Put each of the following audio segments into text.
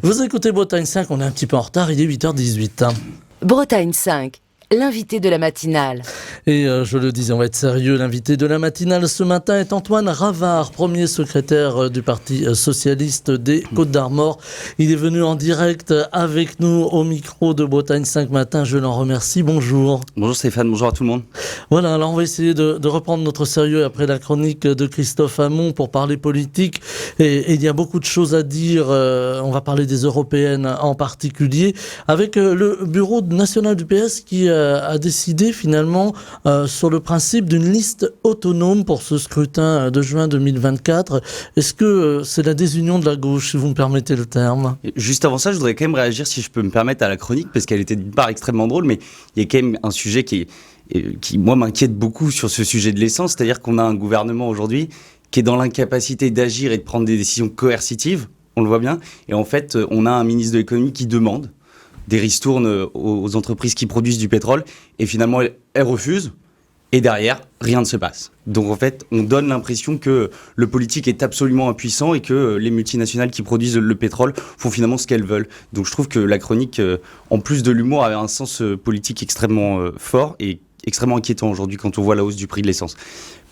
Vous écoutez Bretagne 5, on est un petit peu en retard, il est 8h18. Bretagne 5, l'invité de la matinale. Et je le disais, on va être sérieux, l'invité de la matinale ce matin est Antoine Ravard, premier secrétaire du Parti Socialiste des Côtes-d'Armor. Il est venu en direct avec nous au micro de Bretagne 5 matin, je l'en remercie, bonjour. Bonjour Stéphane, bonjour à tout le monde. Voilà, alors on va essayer de reprendre notre sérieux après la chronique de Christophe Hamon pour parler politique. Et il y a beaucoup de choses à dire, on va parler des européennes en particulier, avec le bureau national du PS qui a décidé finalement sur le principe d'une liste autonome pour ce scrutin de juin 2024. Est-ce que c'est la désunion de la gauche, si vous me permettez le terme ? Juste avant ça, je voudrais quand même réagir, si je peux me permettre, à la chronique, parce qu'elle était d'une part extrêmement drôle, mais il y a quand même un sujet qui moi, m'inquiète beaucoup sur ce sujet de l'essence, c'est-à-dire qu'on a un gouvernement aujourd'hui qui est dans l'incapacité d'agir et de prendre des décisions coercitives, on le voit bien, et en fait, on a un ministre de l'économie qui demande des ristournes aux entreprises qui produisent du pétrole, et finalement, elles refusent, et derrière, rien ne se passe. Donc en fait, on donne l'impression que le politique est absolument impuissant et que les multinationales qui produisent le pétrole font finalement ce qu'elles veulent. Donc je trouve que la chronique, en plus de l'humour, avait un sens politique extrêmement fort et extrêmement inquiétant aujourd'hui quand on voit la hausse du prix de l'essence.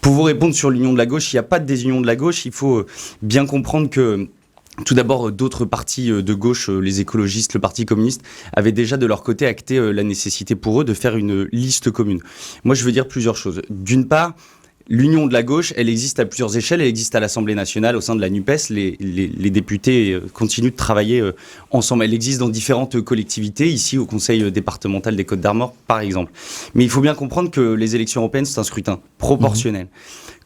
Pour vous répondre sur l'union de la gauche, il n'y a pas de désunion de la gauche, il faut bien comprendre que tout d'abord, d'autres partis de gauche, les écologistes, le Parti communiste, avaient déjà de leur côté acté la nécessité pour eux de faire une liste commune. Moi, je veux dire plusieurs choses. D'une part, l'union de la gauche, elle existe à plusieurs échelles. Elle existe à l'Assemblée nationale, au sein de la NUPES. Les députés continuent de travailler ensemble. Elle existe dans différentes collectivités, ici au Conseil départemental des Côtes-d'Armor, par exemple. Mais il faut bien comprendre que les élections européennes, c'est un scrutin proportionnel.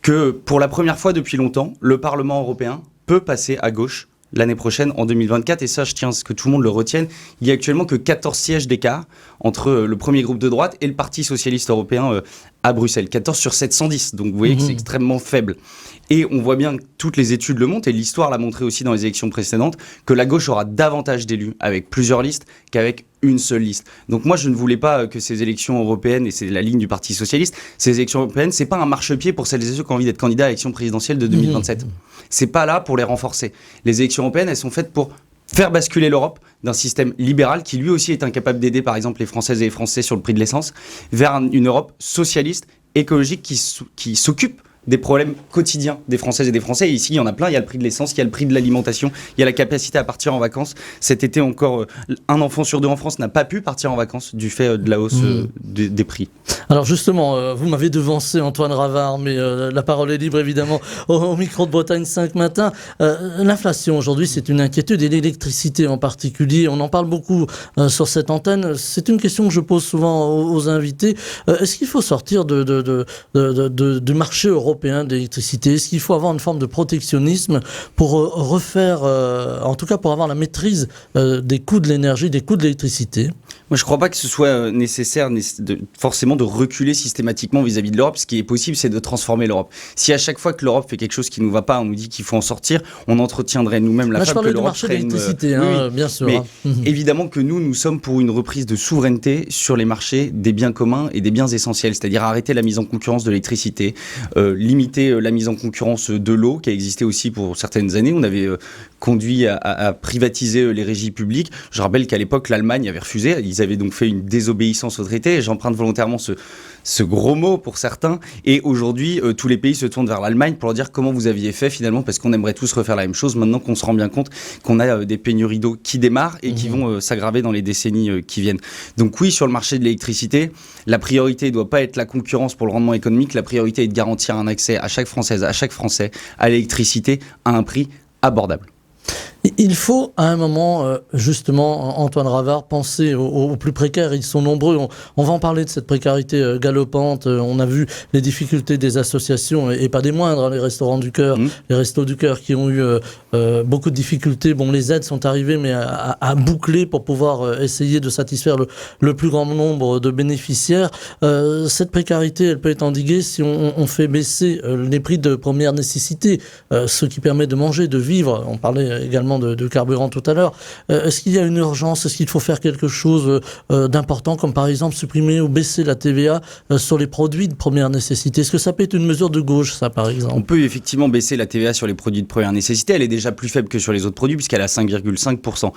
Que pour la première fois depuis longtemps, le Parlement européen peut passer à gauche l'année prochaine, en 2024, et ça, je tiens à ce que tout le monde le retienne, il y a actuellement que 14 sièges d'écart entre le premier groupe de droite et le Parti Socialiste Européen à Bruxelles. 14 sur 710, donc vous voyez que c'est extrêmement faible. Et on voit bien que toutes les études le montrent, et l'histoire l'a montré aussi dans les élections précédentes, que la gauche aura davantage d'élus avec plusieurs listes qu'avec une seule liste. Donc moi, je ne voulais pas que ces élections européennes, et c'est la ligne du Parti Socialiste, ces élections européennes, c'est pas un marchepied pour celles et ceux qui ont envie d'être candidats à l'élection présidentielle de 2027. C'est pas là pour les renforcer. Les élections européennes, elles sont faites pour faire basculer l'Europe d'un système libéral qui lui aussi est incapable d'aider par exemple les Françaises et les Français sur le prix de l'essence vers une Europe socialiste, écologique qui s'occupe des problèmes quotidiens des Françaises et des Français. Et ici, il y en a plein. Il y a le prix de l'essence, il y a le prix de l'alimentation, il y a la capacité à partir en vacances. Cet été encore, un enfant sur deux en France n'a pas pu partir en vacances du fait de la hausse des prix. Alors justement, vous m'avez devancé Antoine Ravard, mais la parole est libre évidemment au micro de Bretagne 5 matin. L'inflation aujourd'hui, c'est une inquiétude, et l'électricité en particulier. On en parle beaucoup sur cette antenne. C'est une question que je pose souvent aux invités. Est-ce qu'il faut sortir du marché européen d'électricité? Est-ce qu'il faut avoir une forme de protectionnisme pour refaire, en tout cas pour avoir la maîtrise des coûts de l'énergie, des coûts de l'électricité? Moi, je ne crois pas que ce soit nécessaire forcément de reculer systématiquement vis-à-vis de l'Europe. Ce qui est possible, c'est de transformer l'Europe. Si à chaque fois que l'Europe fait quelque chose qui ne nous va pas, on nous dit qu'il faut en sortir, on entretiendrait nous-mêmes la fable que l'Europe serait une... l'électricité, oui, bien sûr. Mais évidemment que nous sommes pour une reprise de souveraineté sur les marchés des biens communs et des biens essentiels, c'est-à-dire arrêter la mise en concurrence de l'électricité, limiter la mise en concurrence de l'eau, qui a existé aussi pour certaines années. On avait conduit à privatiser les régies publiques. Je rappelle qu'à l'époque, l'Allemagne avait refusé. Ils avaient donc fait une désobéissance au traité. Et j'emprunte volontairement ce gros mot pour certains. Et aujourd'hui, tous les pays se tournent vers l'Allemagne pour leur dire comment vous aviez fait finalement, parce qu'on aimerait tous refaire la même chose maintenant qu'on se rend bien compte qu'on a des pénuries d'eau qui démarrent et qui vont s'aggraver dans les décennies qui viennent. Donc oui, sur le marché de l'électricité, la priorité ne doit pas être la concurrence pour le rendement économique. La priorité est de garantir un accès à chaque Française, à chaque Français, à l'électricité à un prix abordable. Il faut à un moment, justement, Antoine Ravard, penser aux plus précaires. Ils sont nombreux. On va en parler de cette précarité galopante. On a vu les difficultés des associations, et pas des moindres, les restaurants du cœur, les restos du cœur qui ont eu beaucoup de difficultés. Bon, les aides sont arrivées, mais à boucler pour pouvoir essayer de satisfaire le plus grand nombre de bénéficiaires. Cette précarité, elle peut être endiguée si on fait baisser les prix de première nécessité, ce qui permet de manger, de vivre. On parlait également notamment de carburant tout à l'heure. Est-ce qu'il y a une urgence? Est-ce qu'il faut faire quelque chose d'important, comme par exemple supprimer ou baisser la TVA sur les produits de première nécessité? Est-ce que ça peut être une mesure de gauche, ça, par exemple? On peut effectivement baisser la TVA sur les produits de première nécessité. Elle est déjà plus faible que sur les autres produits puisqu'elle est à 5,5%.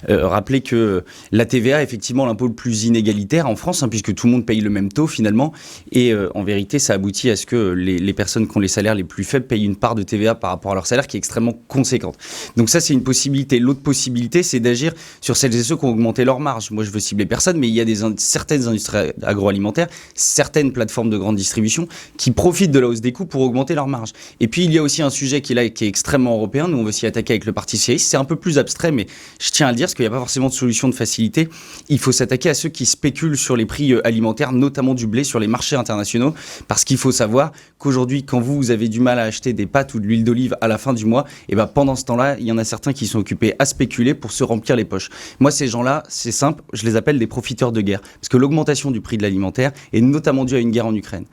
Rappelez que la TVA est effectivement l'impôt le plus inégalitaire en France, puisque tout le monde paye le même taux finalement. Et en vérité, ça aboutit à ce que les personnes qui ont les salaires les plus faibles payent une part de TVA par rapport à leur salaire qui est extrêmement conséquente. Donc ça, c'est une possibilité. L'autre possibilité, c'est d'agir sur celles et ceux qui ont augmenté leur marge. Moi, je veux cibler personne, mais il y a certaines industries agroalimentaires, certaines plateformes de grande distribution qui profitent de la hausse des coûts pour augmenter leur marge. Et puis, il y a aussi un sujet qui est extrêmement européen. Nous, on veut s'y attaquer avec le Parti socialiste. C'est un peu plus abstrait, mais je tiens à le dire, parce qu'il n'y a pas forcément de solution de facilité. Il faut s'attaquer à ceux qui spéculent sur les prix alimentaires, notamment du blé, sur les marchés internationaux, parce qu'il faut savoir qu'aujourd'hui, quand vous avez du mal à acheter des pâtes ou de l'huile d'olive à la fin du mois, et ben pendant ce temps-là, il y en a certains qui sont occupés à spéculer pour se remplir les poches. Moi, ces gens-là, c'est simple, je les appelle des profiteurs de guerre, parce que l'augmentation du prix de l'alimentaire est notamment due à une guerre en Ukraine.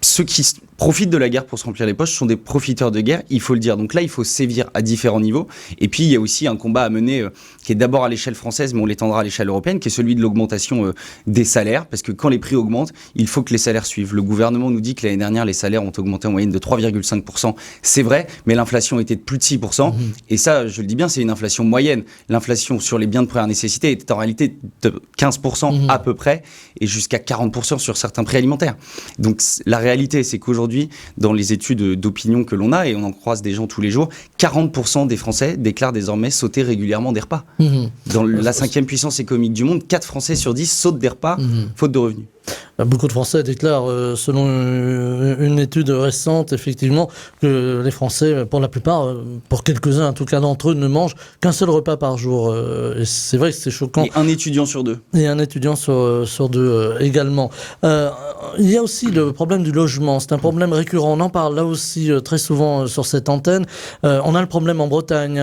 Ceux qui profitent de la guerre pour se remplir les poches sont des profiteurs de guerre, il faut le dire. Donc là, il faut sévir à différents niveaux. Et puis, il y a aussi un combat à mener qui est d'abord à l'échelle française, mais on l'étendra à l'échelle européenne, qui est celui de l'augmentation des salaires. Parce que quand les prix augmentent, il faut que les salaires suivent. Le gouvernement nous dit que l'année dernière, les salaires ont augmenté en moyenne de 3,5%. C'est vrai, mais l'inflation était de plus de 6%. Et ça, je le dis bien, c'est une inflation moyenne. L'inflation sur les biens de première nécessité était en réalité de 15% à peu près, et jusqu'à 40% sur certains prix alimentaires. Donc la réalité, c'est qu'aujourd'hui, dans les études d'opinion que l'on a, et on en croise des gens tous les jours, 40% des Français déclarent désormais sauter régulièrement des repas. Dans la 5e puissance économique du monde, 4 Français sur 10 sautent des repas, faute de revenus. Beaucoup de Français déclarent, selon une étude récente, effectivement, que les Français, pour la plupart, pour quelques-uns en tout cas d'entre eux, ne mangent qu'un seul repas par jour. Et c'est vrai que c'est choquant. Et un étudiant sur deux. Et un étudiant sur deux également. Il y a aussi le problème du logement. C'est un problème récurrent. On en parle là aussi très souvent sur cette antenne. On a le problème en Bretagne.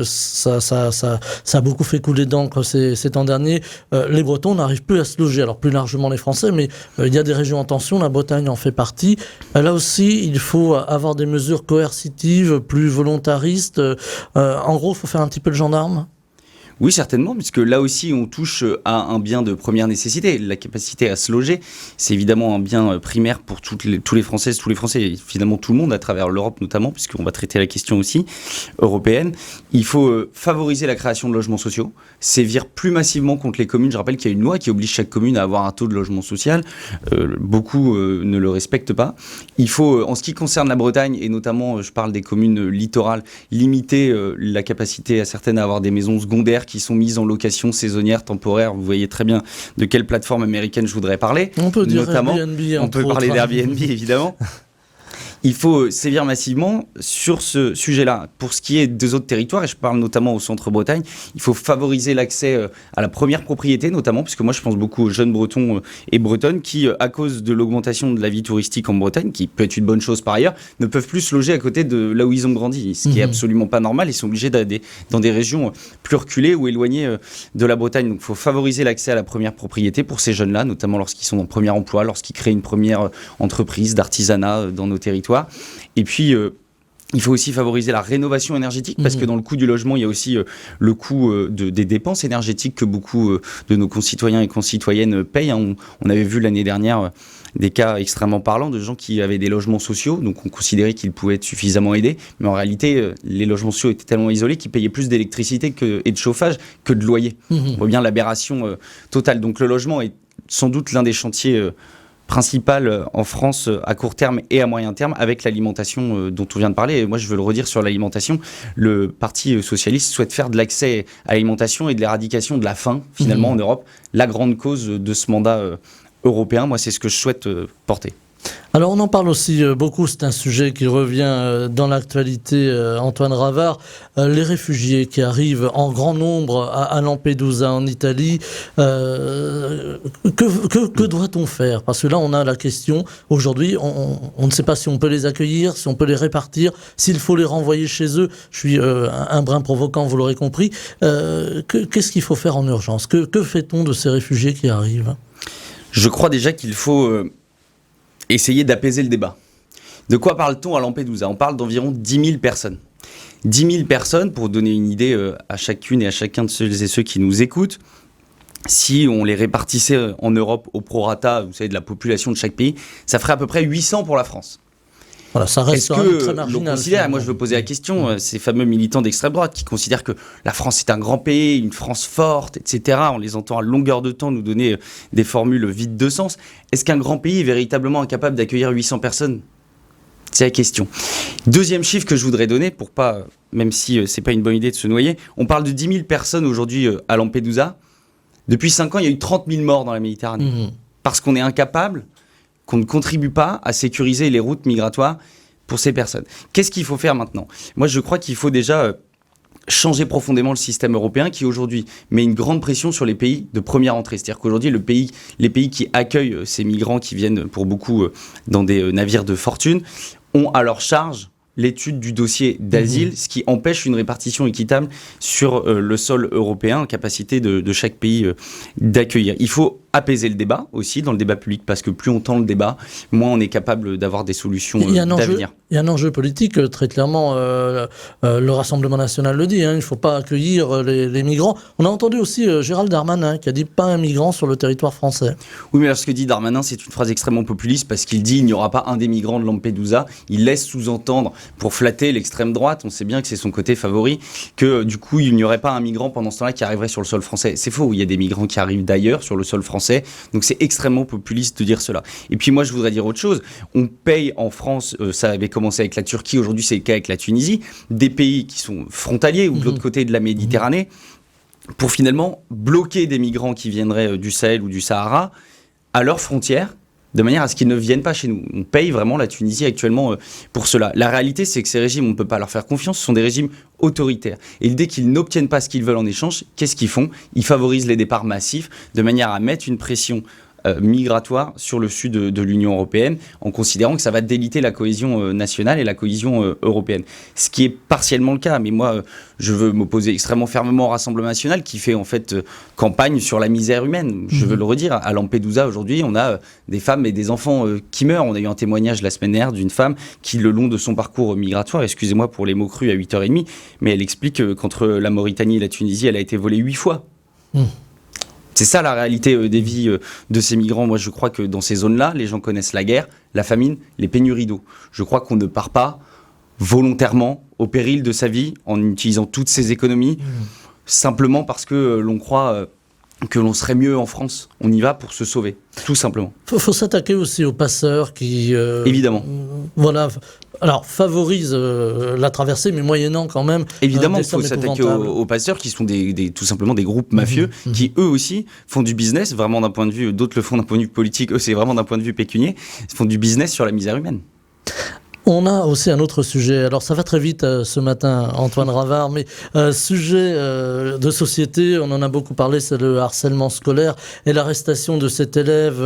Ça a beaucoup fait couler d'encre ces temps derniers. Les Bretons n'arrivent plus à se loger. Alors plus largement les Français, mais il y a des régions en tension, la Bretagne en fait partie. Là aussi, il faut avoir des mesures coercitives, plus volontaristes. En gros, il faut faire un petit peu le gendarme. Oui, certainement, puisque là aussi, on touche à un bien de première nécessité. La capacité à se loger, c'est évidemment un bien primaire pour tous les Françaises, tous les Français, et finalement tout le monde à travers l'Europe notamment, puisqu'on va traiter la question aussi européenne. Il faut favoriser la création de logements sociaux, sévir plus massivement contre les communes. Je rappelle qu'il y a une loi qui oblige chaque commune à avoir un taux de logement social. Beaucoup ne le respectent pas. Il faut, en ce qui concerne la Bretagne, et notamment, je parle des communes littorales, limiter la capacité à certaines à avoir des maisons secondaires qui sont mises en location saisonnière, temporaire. Vous voyez très bien de quelle plateforme américaine je voudrais parler. On peut dire notamment, Airbnb. On peut parler d'Airbnb, évidemment. Il faut sévir massivement sur ce sujet-là. Pour ce qui est des autres territoires, et je parle notamment au centre-Bretagne, il faut favoriser l'accès à la première propriété, notamment, puisque moi je pense beaucoup aux jeunes Bretons et Bretonnes qui, à cause de l'augmentation de la vie touristique en Bretagne, qui peut être une bonne chose par ailleurs, ne peuvent plus se loger à côté de là où ils ont grandi, ce qui est absolument pas normal. Ils sont obligés d'aller dans des régions plus reculées ou éloignées de la Bretagne. Donc il faut favoriser l'accès à la première propriété pour ces jeunes-là, notamment lorsqu'ils sont en premier emploi, lorsqu'ils créent une première entreprise d'artisanat dans nos territoires. Et puis, il faut aussi favoriser la rénovation énergétique parce que dans le coût du logement, il y a aussi le coût des dépenses énergétiques que beaucoup de nos concitoyens et concitoyennes payent. On avait vu l'année dernière des cas extrêmement parlants de gens qui avaient des logements sociaux, donc on considérait qu'ils pouvaient être suffisamment aidés, mais en réalité, les logements sociaux étaient tellement isolés qu'ils payaient plus d'électricité et de chauffage que de loyer. On voit bien l'aberration totale. Donc le logement est sans doute l'un des chantiers principal en France à court terme et à moyen terme avec l'alimentation dont on vient de parler. Et moi, je veux le redire sur l'alimentation. Le Parti socialiste souhaite faire de l'accès à l'alimentation et de l'éradication de la faim, finalement, en Europe, la grande cause de ce mandat européen. Moi, c'est ce que je souhaite porter. Alors on en parle aussi beaucoup, c'est un sujet qui revient dans l'actualité, Antoine Ravard, les réfugiés qui arrivent en grand nombre à Lampedusa en Italie. Que doit-on faire? Parce que là on a la question, aujourd'hui on ne sait pas si on peut les accueillir, si on peut les répartir, s'il faut les renvoyer chez eux. Je suis un brin provoquant, vous l'aurez compris. Qu'est-ce qu'il faut faire en urgence? Que fait-on de ces réfugiés qui arrivent? Je crois déjà qu'il faut essayer d'apaiser le débat. De quoi parle-t-on à Lampedusa? On parle d'environ 10 000 personnes. 10 000 personnes, pour donner une idée à chacune et à chacun de celles et ceux qui nous écoutent, si on les répartissait en Europe au prorata, vous savez, de la population de chaque pays, ça ferait à peu près 800 pour la France. Voilà, ça reste Est-ce très que marginal. l'on considère, moi je veux poser la question, ces fameux militants d'extrême droite qui considèrent que la France est un grand pays, une France forte, etc. On les entend à longueur de temps nous donner des formules vides de sens. Est-ce qu'un grand pays est véritablement incapable d'accueillir 800 personnes ? C'est la question. Deuxième chiffre que je voudrais donner, pour pas, même si c'est pas une bonne idée de se noyer, on parle de 10 000 personnes aujourd'hui à Lampedusa. Depuis 5 ans, il y a eu 30 000 morts dans la Méditerranée. Parce qu'on est incapable, qu'on ne contribue pas à sécuriser les routes migratoires pour ces personnes. Qu'est-ce qu'il faut faire maintenant ? Moi, je crois qu'il faut déjà changer profondément le système européen qui, aujourd'hui, met une grande pression sur les pays de première entrée. C'est-à-dire qu'aujourd'hui, les pays qui accueillent ces migrants qui viennent, pour beaucoup, dans des navires de fortune, ont à leur charge l'étude du dossier d'asile, ce qui empêche une répartition équitable sur le sol européen, capacité de chaque pays d'accueillir. Il faut apaiser le débat aussi, dans le débat public, parce que plus on tend le débat, moins on est capable d'avoir des solutions d'avenir. Il y a un enjeu politique, très clairement, le Rassemblement national le dit, il ne faut pas accueillir les migrants. On a entendu aussi Gérald Darmanin qui a dit pas un migrant sur le territoire français. Oui, mais alors ce que dit Darmanin, c'est une phrase extrêmement populiste, parce qu'il dit il n'y aura pas un des migrants de Lampedusa. Il laisse sous-entendre, pour flatter l'extrême droite, on sait bien que c'est son côté favori, que du coup il n'y aurait pas un migrant pendant ce temps-là qui arriverait sur le sol français. C'est faux, il y a des migrants qui arrivent d'ailleurs sur le sol français. Donc c'est extrêmement populiste de dire cela. Et puis moi je voudrais dire autre chose. On paye en France, ça avait commencé avec la Turquie, aujourd'hui c'est le cas avec la Tunisie, des pays qui sont frontaliers ou de l'autre côté de la Méditerranée, pour finalement bloquer des migrants qui viendraient du Sahel ou du Sahara à leurs frontières, de manière à ce qu'ils ne viennent pas chez nous. On paye vraiment la Tunisie actuellement pour cela. La réalité, c'est que ces régimes, on ne peut pas leur faire confiance, ce sont des régimes autoritaires. Et dès qu'ils n'obtiennent pas ce qu'ils veulent en échange, qu'est-ce qu'ils font ? Ils favorisent les départs massifs, de manière à mettre une pression migratoire sur le sud de l'Union européenne, en considérant que ça va déliter la cohésion nationale et la cohésion européenne. Ce qui est partiellement le cas, mais moi, je veux m'opposer extrêmement fermement au Rassemblement national, qui fait en fait campagne sur la misère humaine. Je veux le redire, à Lampedusa, aujourd'hui, on a des femmes et des enfants qui meurent. On a eu un témoignage la semaine dernière d'une femme qui, le long de son parcours migratoire, excusez-moi pour les mots crus à 8h30, mais elle explique qu'entre la Mauritanie et la Tunisie, elle a été volée 8 fois. C'est ça la réalité des vies de ces migrants. Moi, je crois que dans ces zones-là, les gens connaissent la guerre, la famine, les pénuries d'eau. Je crois qu'on ne part pas volontairement au péril de sa vie en utilisant toutes ses économies, simplement parce que l'on croit que l'on serait mieux en France. On y va pour se sauver, tout simplement. Faut s'attaquer aussi aux passeurs qui... Évidemment. Voilà. Alors, favorise la traversée, mais moyennant quand même... Évidemment, il faut s'attaquer aux passeurs qui sont tout simplement des groupes mafieux qui, eux aussi, font du business, vraiment d'un point de vue... D'autres le font d'un point de vue politique, eux, c'est vraiment d'un point de vue pécunier, ils font du business sur la misère humaine. On a aussi un autre sujet, alors ça va très vite ce matin, Antoine Ravard, mais sujet de société, on en a beaucoup parlé, c'est le harcèlement scolaire et l'arrestation de cet élève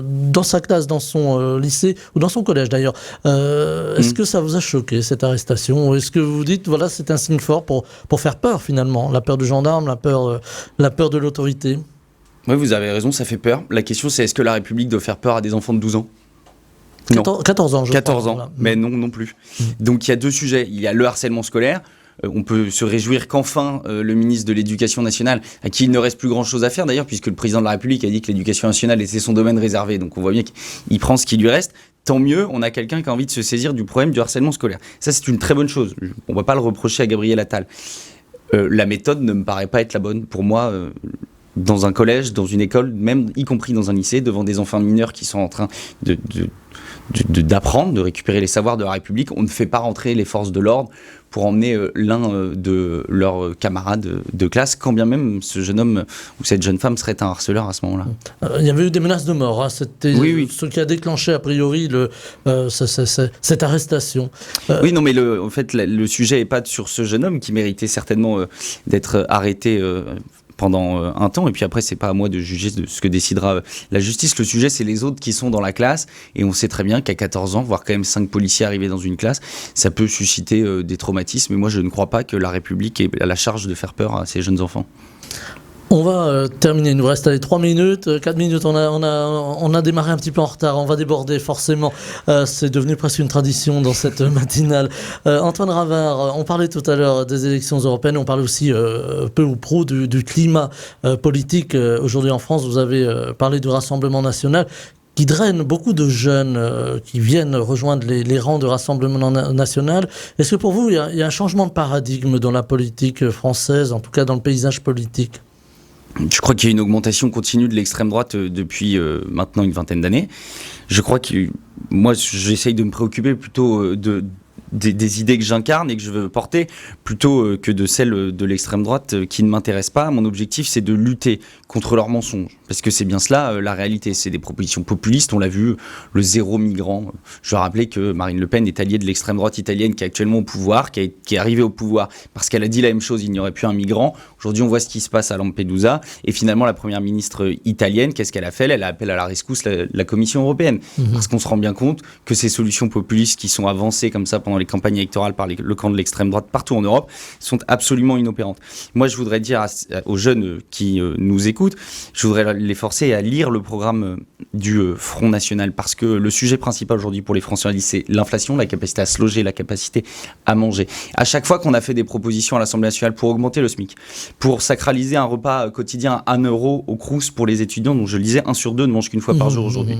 dans sa classe, dans son lycée, ou dans son collège d'ailleurs. Est-ce que ça vous a choqué, cette arrestation ? Est-ce que vous vous dites, voilà, c'est un signe fort pour faire peur finalement, la peur du gendarme, la peur de l'autorité ? Oui, vous avez raison, ça fait peur. La question c'est, est-ce que la République doit faire peur à des enfants de 12 ans ? 14 ans, je 14 crois. ans, Voilà. mais non plus. Donc il y a deux sujets. Il y a le harcèlement scolaire. On peut se réjouir qu'enfin le ministre de l'Éducation nationale, à qui il ne reste plus grand-chose à faire d'ailleurs, puisque le président de la République a dit que l'éducation nationale était son domaine réservé. Donc on voit bien qu'il prend ce qui lui reste. Tant mieux, on a quelqu'un qui a envie de se saisir du problème du harcèlement scolaire. Ça, c'est une très bonne chose. On ne va pas le reprocher à Gabriel Attal. La méthode ne me paraît pas être la bonne. Pour moi, dans un collège, dans une école, même y compris dans un lycée, devant des enfants mineurs qui sont en train d'apprendre, de récupérer les savoirs de la République, on ne fait pas rentrer les forces de l'ordre pour emmener l'un de leurs camarades de classe, quand bien même ce jeune homme ou cette jeune femme serait un harceleur à ce moment-là. Il y avait eu des menaces de mort, hein. C'était ce qui a déclenché a priori cette arrestation. Oui, non, mais en fait, le sujet n'est pas sur ce jeune homme qui méritait certainement d'être arrêté pendant un temps, et puis après c'est pas à moi de juger de ce que décidera la justice. Le sujet, c'est les autres qui sont dans la classe, et on sait très bien qu'à 14 ans, voir quand même 5 policiers arriver dans une classe, ça peut susciter des traumatismes, et moi je ne crois pas que la République ait la charge de faire peur à ces jeunes enfants. On va terminer, il nous reste 3 minutes, 4 minutes, on a démarré un petit peu en retard, on va déborder forcément, c'est devenu presque une tradition dans cette matinale. Antoine Ravard, on parlait tout à l'heure des élections européennes, on parlait aussi peu ou prou du climat politique. Aujourd'hui en France, vous avez parlé du Rassemblement national, qui draine beaucoup de jeunes qui viennent rejoindre les rangs du Rassemblement national. Est-ce que pour vous, il y a un changement de paradigme dans la politique française, en tout cas dans le paysage politique ? Je crois qu'il y a une augmentation continue de l'extrême droite depuis maintenant une vingtaine d'années. Je crois que moi, j'essaye de me préoccuper plutôt des idées que j'incarne et que je veux porter, plutôt que de celles de l'extrême droite qui ne m'intéressent pas. Mon objectif, c'est de lutter contre leurs mensonges. Parce que c'est bien cela, la réalité. C'est des propositions populistes. On l'a vu, le zéro migrant. Je dois rappeler que Marine Le Pen est alliée de l'extrême droite italienne qui est actuellement au pouvoir, qui est arrivée au pouvoir parce qu'elle a dit la même chose, il n'y aurait plus un migrant. Aujourd'hui, on voit ce qui se passe à Lampedusa. Et finalement, la première ministre italienne, qu'est-ce qu'elle a fait ? Elle a appelé à la rescousse la Commission européenne. Parce qu'on se rend bien compte que ces solutions populistes qui sont avancées comme ça pendant les campagnes électorales par le camp de l'extrême droite partout en Europe sont absolument inopérantes. Moi, je voudrais dire aux jeunes qui nous écoutent, je voudrais les forcer à lire le programme du Front National, parce que le sujet principal aujourd'hui pour les Français, c'est l'inflation, la capacité à se loger, la capacité à manger. À chaque fois qu'on a fait des propositions à l'Assemblée nationale pour augmenter le SMIC, pour sacraliser un repas quotidien à 1 euro au Crous pour les étudiants, dont je le disais, 1 sur 2 ne mange qu'une fois par jour aujourd'hui,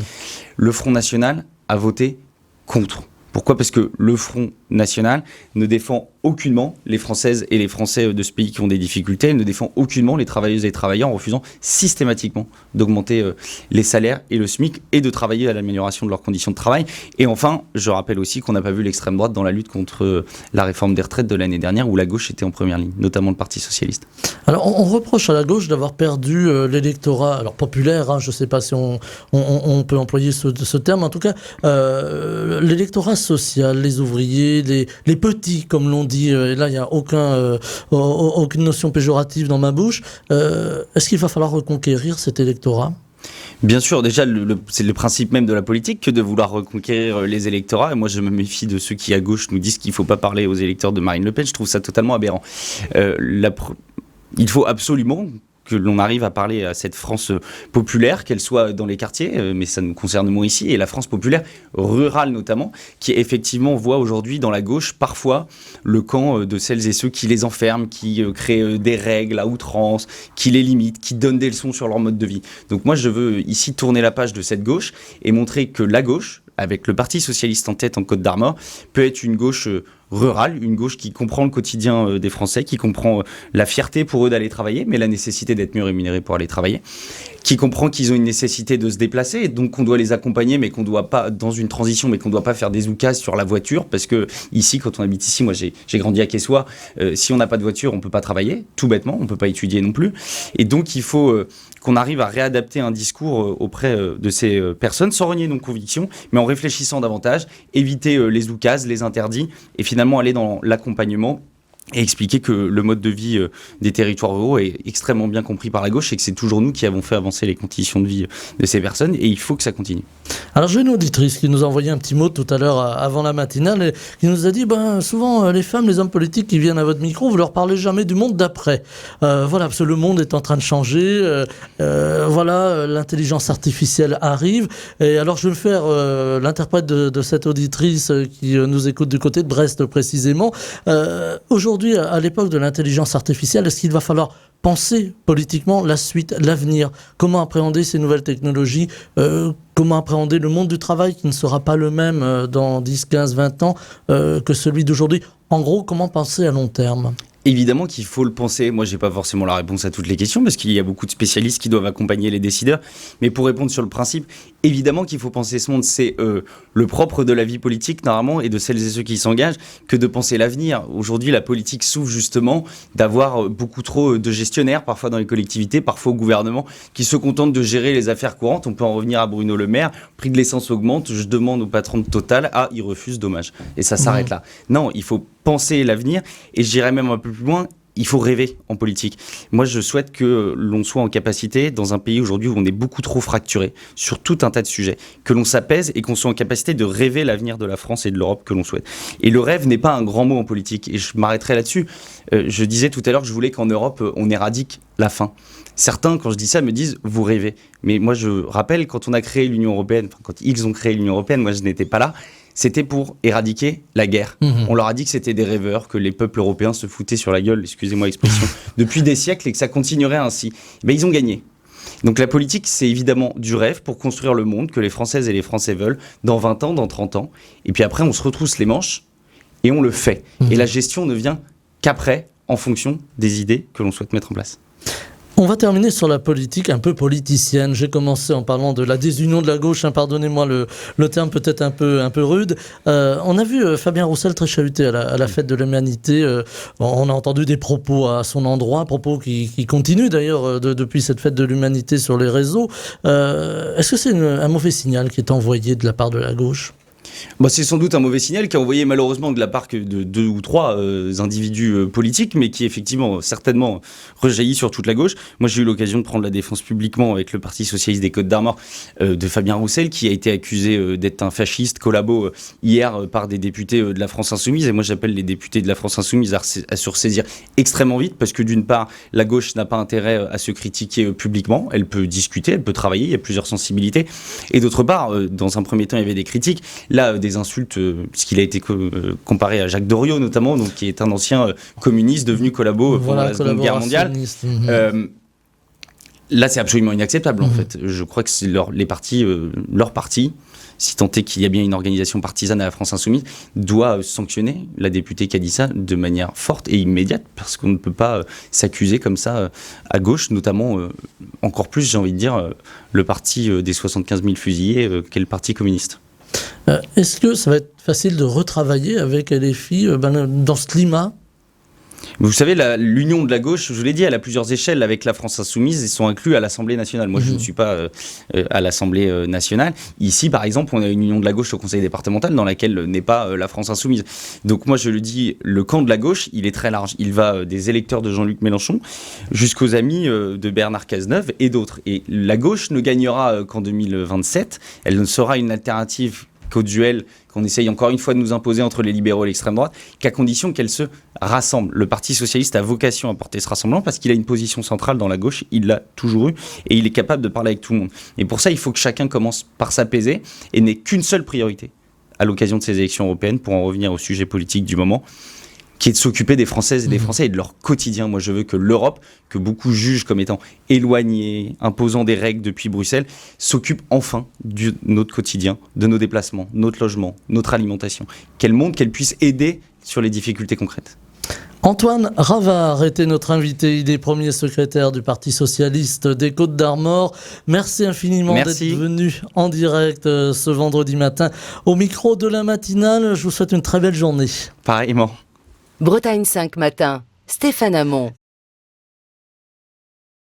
le Front National a voté contre. Pourquoi ? Parce que le Front National ne défend aucunement les Françaises et les Français de ce pays qui ont des difficultés, il ne défend aucunement les travailleuses et les travailleurs en refusant systématiquement d'augmenter les salaires et le SMIC et de travailler à l'amélioration de leurs conditions de travail. Et enfin, je rappelle aussi qu'on n'a pas vu l'extrême droite dans la lutte contre la réforme des retraites de l'année dernière où la gauche était en première ligne, notamment le Parti Socialiste. Alors on reproche à la gauche d'avoir perdu l'électorat, alors populaire, je ne sais pas si on peut employer ce terme, en tout cas l'électorat social, les ouvriers, les petits comme l'on dit, et là il n'y a aucune notion péjorative dans ma bouche, est-ce qu'il va falloir reconquérir cet électorat ? Bien sûr, déjà, c'est le principe même de la politique que de vouloir reconquérir les électorats. Et moi, je me méfie de ceux qui, à gauche, nous disent qu'il ne faut pas parler aux électeurs de Marine Le Pen. Je trouve ça totalement aberrant. Il faut absolument que l'on arrive à parler à cette France populaire, qu'elle soit dans les quartiers, mais ça nous concerne moins ici, et la France populaire rurale notamment, qui effectivement voit aujourd'hui dans la gauche parfois le camp de celles et ceux qui les enferment, qui créent des règles à outrance, qui les limitent, qui donnent des leçons sur leur mode de vie. Donc moi je veux ici tourner la page de cette gauche et montrer que la gauche, avec le Parti Socialiste en tête en Côte d'Armor, peut être une gauche rurale, une gauche qui comprend le quotidien des Français, qui comprend la fierté pour eux d'aller travailler, mais la nécessité d'être mieux rémunérés pour aller travailler, qui comprend qu'ils ont une nécessité de se déplacer, et donc qu'on doit les accompagner, mais qu'on doit pas, dans une transition, mais qu'on doit pas faire des oukases sur la voiture, parce que ici, quand on habite ici, moi j'ai grandi à Quessoy, si on n'a pas de voiture, on peut pas travailler, tout bêtement, on peut pas étudier non plus, et donc il faut qu'on arrive à réadapter un discours auprès de ces personnes, sans renier nos convictions, mais en réfléchissant davantage, éviter les oukases, les interdits, et finalement aller dans l'accompagnement et expliquer que le mode de vie des territoires ruraux est extrêmement bien compris par la gauche et que c'est toujours nous qui avons fait avancer les conditions de vie de ces personnes, et il faut que ça continue. Alors j'ai une auditrice qui nous a envoyé un petit mot tout à l'heure avant la matinale et qui nous a dit souvent les femmes, les hommes politiques qui viennent à votre micro, vous leur parlez jamais du monde d'après. Voilà, parce que le monde est en train de changer, l'intelligence artificielle arrive, et alors je vais faire l'interprète de cette auditrice qui nous écoute du côté de Brest précisément. Aujourd'hui, à l'époque de l'intelligence artificielle, est-ce qu'il va falloir penser politiquement la suite, l'avenir ? Comment appréhender ces nouvelles technologies ? Comment appréhender le monde du travail qui ne sera pas le même dans 10, 15, 20 ans que celui d'aujourd'hui ? En gros, comment penser à long terme ? Évidemment qu'il faut le penser. Moi, j'ai pas forcément la réponse à toutes les questions parce qu'il y a beaucoup de spécialistes qui doivent accompagner les décideurs. Mais pour répondre sur le principe, évidemment qu'il faut penser ce monde. C'est le propre de la vie politique, normalement, et de celles et ceux qui s'engagent, que de penser l'avenir. Aujourd'hui, la politique souffre justement d'avoir beaucoup trop de gestionnaires, parfois dans les collectivités, parfois au gouvernement, qui se contentent de gérer les affaires courantes. On peut en revenir à Bruno Le Maire. Prix de l'essence augmente. Je demande au patron de Total. Il refuse, dommage. Et ça s'arrête là. Non, il faut penser l'avenir, et je dirais même un peu plus loin, il faut rêver en politique. Moi, je souhaite que l'on soit en capacité, dans un pays aujourd'hui où on est beaucoup trop fracturé sur tout un tas de sujets, que l'on s'apaise et qu'on soit en capacité de rêver l'avenir de la France et de l'Europe que l'on souhaite. Et le rêve n'est pas un grand mot en politique. Et je m'arrêterai là-dessus. Je disais tout à l'heure que je voulais qu'en Europe, on éradique la faim. Certains, quand je dis ça, me disent « vous rêvez ». Mais moi, je rappelle, quand on a créé l'Union européenne, quand ils ont créé l'Union européenne, moi, je n'étais pas là, c'était pour éradiquer la guerre. On leur a dit que c'était des rêveurs, que les peuples européens se foutaient sur la gueule, excusez-moi l'expression, depuis des siècles et que ça continuerait ainsi. Mais ils ont gagné. Donc la politique, c'est évidemment du rêve pour construire le monde que les Françaises et les Français veulent dans 20 ans, dans 30 ans. Et puis après, on se retrousse les manches et on le fait. Et la gestion ne vient qu'après, en fonction des idées que l'on souhaite mettre en place. On va terminer sur la politique un peu politicienne. J'ai commencé en parlant de la désunion de la gauche, pardonnez-moi le terme peut-être un peu rude. On a vu Fabien Roussel très chahuté à la fête de l'humanité. On a entendu des propos à son endroit, propos qui continuent d'ailleurs depuis cette fête de l'humanité sur les réseaux. Est-ce que c'est un mauvais signal qui est envoyé de la part de la gauche ? C'est sans doute un mauvais signal qui est envoyé malheureusement de la part de 2 ou 3 individus politiques, mais qui effectivement certainement rejaillit sur toute la gauche. Moi, j'ai eu l'occasion de prendre la défense publiquement avec le Parti socialiste des Côtes-d'Armor de Fabien Roussel, qui a été accusé d'être un fasciste collabo hier par des députés de la France Insoumise. Et moi, j'appelle les députés de la France Insoumise à se ressaisir extrêmement vite, parce que d'une part, la gauche n'a pas intérêt à se critiquer publiquement. Elle peut discuter, elle peut travailler, il y a plusieurs sensibilités. Et d'autre part, dans un premier temps, il y avait des critiques. Là, des insultes, puisqu'il a été comparé à Jacques Doriot notamment, donc, qui est un ancien communiste devenu collabo pendant la Seconde Guerre mondiale. Là, c'est absolument inacceptable en fait. Je crois que c'est leur parti, si tant est qu'il y a bien une organisation partisane à la France Insoumise, doit sanctionner la députée qui a dit ça de manière forte et immédiate, parce qu'on ne peut pas s'accuser comme ça à gauche, notamment encore plus, j'ai envie de dire, le parti des 75 000 fusillés qu'est le Parti communiste. Est-ce que ça va être facile de retravailler avec LFI dans ce climat ? Vous savez, l'union de la gauche, je vous l'ai dit, elle a plusieurs échelles. Avec la France Insoumise, ils sont inclus à l'Assemblée nationale. Moi, je ne suis pas à l'Assemblée nationale. Ici, par exemple, on a une union de la gauche au Conseil départemental dans laquelle n'est pas la France Insoumise. Donc moi, je le dis, le camp de la gauche, il est très large. Il va des électeurs de Jean-Luc Mélenchon jusqu'aux amis de Bernard Cazeneuve et d'autres. Et la gauche ne gagnera qu'en 2027. Elle ne sera une alternative qu'au duel qu'on essaye encore une fois de nous imposer entre les libéraux et l'extrême droite, qu'à condition qu'elle se rassemble. Le Parti socialiste a vocation à porter ce rassemblement parce qu'il a une position centrale dans la gauche, il l'a toujours eu, et il est capable de parler avec tout le monde. Et pour ça, il faut que chacun commence par s'apaiser et n'ait qu'une seule priorité à l'occasion de ces élections européennes, pour en revenir au sujet politique du moment, qui est de s'occuper des Françaises et des Français et de leur quotidien. Moi, je veux que l'Europe, que beaucoup jugent comme étant éloignée, imposant des règles depuis Bruxelles, s'occupe enfin de notre quotidien, de nos déplacements, notre logement, notre alimentation. Qu'elle montre, qu'elle puisse aider sur les difficultés concrètes. Antoine Ravard était notre invité. Il est premier secrétaire du Parti socialiste des Côtes-d'Armor. Merci infiniment d'être venu en direct ce vendredi matin au micro de la matinale. Je vous souhaite une très belle journée. Pareillement. Bretagne 5 matin, Stéphane Hamon.